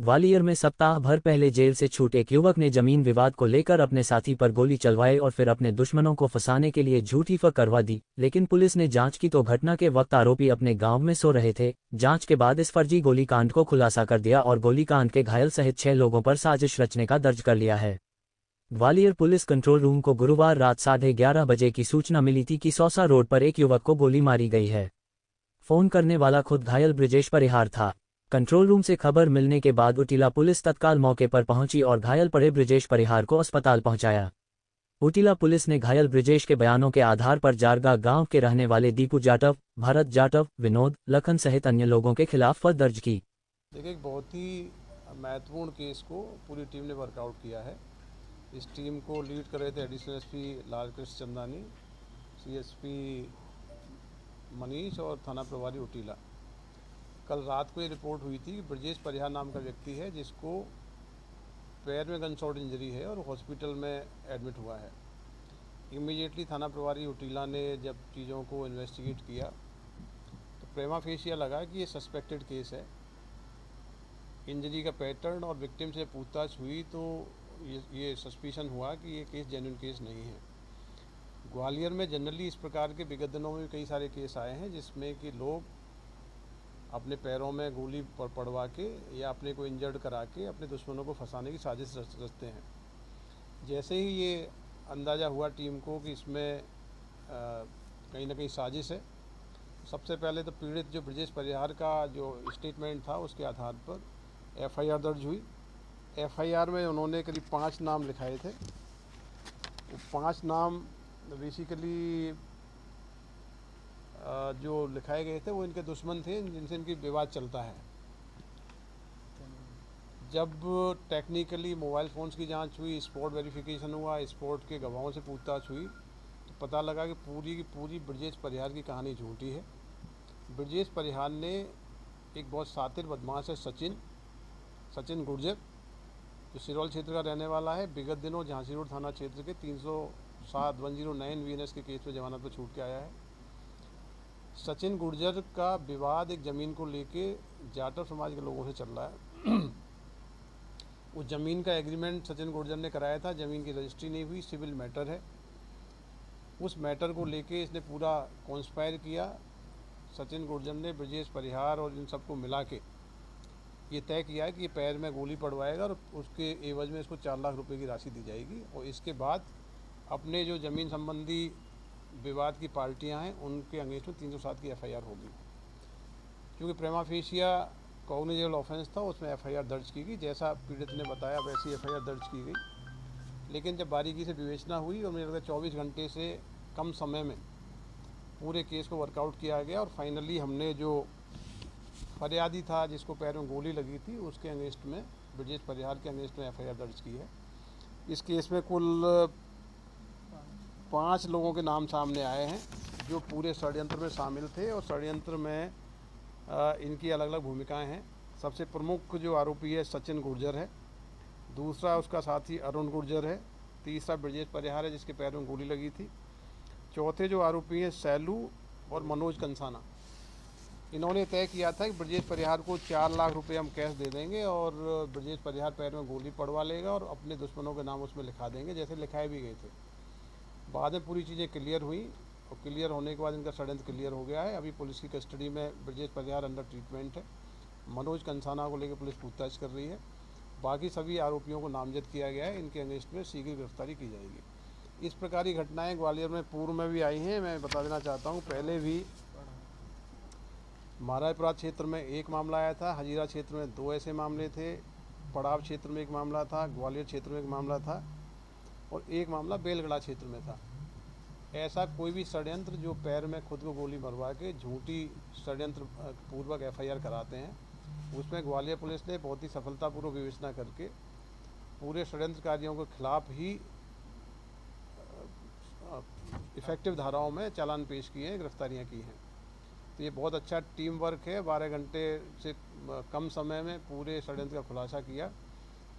ग्वालियर में सप्ताह भर पहले जेल से छूटे एक युवक ने जमीन विवाद को लेकर अपने साथी पर गोली चलवाई और फिर अपने दुश्मनों को फंसाने के लिए झूठी फक करवा दी। लेकिन पुलिस ने जांच की तो घटना के वक्त आरोपी अपने गांव में सो रहे थे। जांच के बाद इस फर्जी गोलीकांड को खुलासा कर दिया और गोलीकांड के घायल सहित 6 लोगों पर साजिश रचने का दर्ज कर लिया है। ग्वालियर पुलिस कंट्रोल रूम को गुरुवार रात 11:30 बजे की सूचना मिली थी कि सौसा रोड पर एक युवक को गोली मारी गई है। फोन करने वाला खुद घायल ब्रिजेश परिहार था। कंट्रोल रूम से खबर मिलने के बाद उटिला पुलिस तत्काल मौके पर पहुंची और घायल पड़े ब्रिजेश परिहार को अस्पताल पहुंचाया। उटिला पुलिस ने घायल ब्रिजेश के बयानों के आधार पर जारगा गांव के रहने वाले दीपू जाटव, भरत जाटव, विनोद, लखन सहित अन्य लोगों के खिलाफ फर्द दर्ज की। देखिए, एक बहुत ही महत्वपूर्ण केस को पूरी टीम ने वर्कआउट किया है। इस टीम को लीड कर रहे थे additional SP Lalkrishna Chandani, CSP Manish और थाना प्रभारी उटिला। कल रात को ये रिपोर्ट हुई थी कि ब्रजेश परिहार नाम का व्यक्ति है जिसको पैर में गन शॉट इंजरी है और हॉस्पिटल में एडमिट हुआ है। इमीडिएटली थाना प्रभारी उटिला ने जब चीज़ों को इन्वेस्टिगेट किया तो प्रेमा फेशिया लगा कि ये सस्पेक्टेड केस है। इंजरी का पैटर्न और विक्टिम से पूछताछ हुई तो ये सस्पिशन हुआ कि ये केस जेन्युइन केस नहीं है। ग्वालियर में जनरली इस प्रकार के विगत दिनों में कई सारे केस आए हैं जिसमें कि लोग अपने पैरों में गोली पड़वा के या अपने को इंजर्ड करा के अपने दुश्मनों को फंसाने की साजिश रचते हैं। जैसे ही ये अंदाज़ा हुआ टीम को कि इसमें कहीं ना कहीं साजिश है, सबसे पहले तो पीड़ित जो ब्रजेश परिहार का जो स्टेटमेंट था उसके आधार पर एफआईआर दर्ज हुई। एफआईआर में उन्होंने करीब 5 नाम लिखाए थे। वो 5 नाम बेसिकली जो लिखाए गए थे वो इनके दुश्मन थे जिनसे इनकी विवाद चलता है। जब टेक्निकली मोबाइल फ़ोन्स की जांच हुई, स्पॉट वेरिफिकेशन हुआ, स्पॉट के गवाहों से पूछताछ हुई तो पता लगा कि पूरी की पूरी ब्रजेश परिहार की कहानी झूठी है। ब्रजेश परिहार ने एक बहुत शातिर बदमाश है सचिन गुर्जर, जो सिरौल क्षेत्र का रहने वाला है। विगत दिनों झांसी रोड थाना क्षेत्र के 307/109 VNS के केस में जमानत पर छूट के आया है। सचिन गुर्जर का विवाद एक ज़मीन को लेके जाटव समाज के लोगों से चल रहा है। उस ज़मीन का एग्रीमेंट सचिन गुर्जर ने कराया था, ज़मीन की रजिस्ट्री नहीं हुई, सिविल मैटर है। उस मैटर को लेके इसने पूरा कॉन्स्पायर किया। सचिन गुर्जर ने ब्रजेश परिहार और इन सबको मिला के ये तय किया है कि ये पैर में गोली पड़वाएगा और उसके एवज में इसको 4 लाख रुपए की राशि दी जाएगी और इसके बाद अपने जो ज़मीन संबंधी विवाद की पार्टियां हैं उनके अगेंस्ट में 307 की एफआईआर होगी। क्योंकि प्रेमा फेशिया कॉग्निजेबल ऑफेंस था, उसमें एफआईआर दर्ज की गई। जैसा पीड़ित ने बताया वैसी एफआईआर दर्ज की गई। लेकिन जब बारीकी से विवेचना हुई और मुझे लगता है 24 घंटे से कम समय में पूरे केस को वर्कआउट किया गया और फाइनली हमने जो फरियादी था जिसको पैर में गोली लगी थी उसके अगेंस्ट में, ब्रजेश परिहार के अगेंस्ट में एफआईआर दर्ज की है। इस केस में कुल 5 लोगों के नाम सामने आए हैं जो पूरे षड्यंत्र में शामिल थे और षड्यंत्र में इनकी अलग अलग भूमिकाएं हैं। सबसे प्रमुख जो आरोपी है सचिन गुर्जर है, दूसरा उसका साथी अरुण गुर्जर है, तीसरा ब्रजेश परिहार है जिसके पैर में गोली लगी थी, चौथे जो आरोपी हैं सैलू और मनोज कंसाना। इन्होंने तय किया था कि ब्रजेश परिहार को 4 लाख रुपए हम कैश दे देंगे और ब्रजेश परिहार पैर में गोली पड़वा लेगा और अपने दुश्मनों के नाम उसमें लिखा देंगे, जैसे लिखाए भी गए थे। बाद में पूरी चीज़ें क्लियर हुई और क्लियर होने के बाद इनका षड्यंत्र क्लियर हो गया है। अभी पुलिस की कस्टडी में ब्रजेश परिहार अंडर ट्रीटमेंट है। मनोज कंसाना को लेकर पुलिस पूछताछ कर रही है। बाकी सभी आरोपियों को नामजद किया गया है। इनके अगेंस्ट में शीघ्र गिरफ्तारी की जाएगी। इस प्रकार की घटनाएं ग्वालियर में पूर्व में भी आई हैं। मैं बता देना चाहता हूँ, पहले भी महाराजपुरा क्षेत्र में एक मामला आया था, हजीरा क्षेत्र में 2 ऐसे मामले थे, पड़ाव क्षेत्र में एक मामला था, ग्वालियर क्षेत्र में एक मामला था और एक मामला बेलगड़ा क्षेत्र में था। ऐसा कोई भी षड्यंत्र जो पैर में खुद को गोली मरवा के झूठी षड्यंत्र पूर्वक एफआईआर कराते हैं, उसमें ग्वालियर पुलिस ने बहुत ही सफलतापूर्वक विवेचना करके पूरे षड्यंत्रकारियों के खिलाफ ही इफेक्टिव धाराओं में चालान पेश किए हैं, गिरफ्तारियां की हैं। तो ये बहुत अच्छा टीम वर्क है। 12 घंटे से कम समय में पूरे षड्यंत्र का खुलासा किया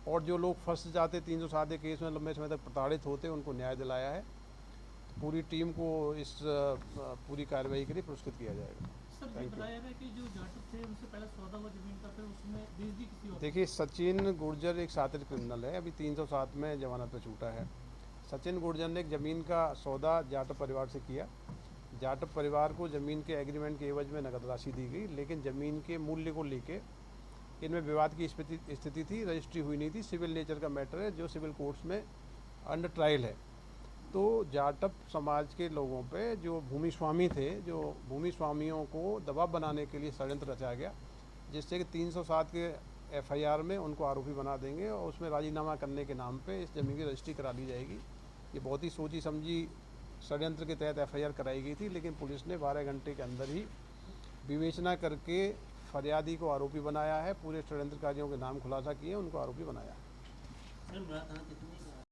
और जो लोग फंस जाते 307 केस में लंबे समय तक प्रताड़ित होते उनको न्याय दिलाया है। पूरी टीम को इस पूरी कार्रवाई के लिए पुरस्कृत किया जाएगा। सर ये Thank you. बताया है कि जो जाटव थे उनसे पहले सौदा हुआ जमीन का, फिर उसमें बेच दी किसी और को। देखिए, सचिन गुर्जर एक शातिर क्रिमिनल है, अभी 307 में जमानत पे छूटा है। सचिन गुर्जर ने एक ज़मीन का सौदा जाटव परिवार से किया। जाटव परिवार को ज़मीन के एग्रीमेंट के एवज में नकद राशि दी गई, लेकिन ज़मीन के मूल्य को लेके इनमें विवाद की स्थिति थी, रजिस्ट्री हुई नहीं थी, सिविल नेचर का मैटर है जो सिविल कोर्ट्स में अंडर ट्रायल है। तो जाटव समाज के लोगों पे जो भूमि स्वामी थे, जो भूमि स्वामियों को दबाव बनाने के लिए षड्यंत्र रचा गया, जिससे कि 307 के एफआईआर में उनको आरोपी बना देंगे और उसमें राजीनामा करने के नाम पे इस ज़मीन की रजिस्ट्री करा ली जाएगी। ये बहुत ही सोची समझी षड्यंत्र के तहत एफआईआर कराई गई थी, लेकिन पुलिस ने 12 घंटे के अंदर ही विवेचना करके फरियादी को आरोपी बनाया है, पूरे षड्यंत्रकारियों के नाम खुलासा किए, उनको आरोपी बनाया है। सर, कितनी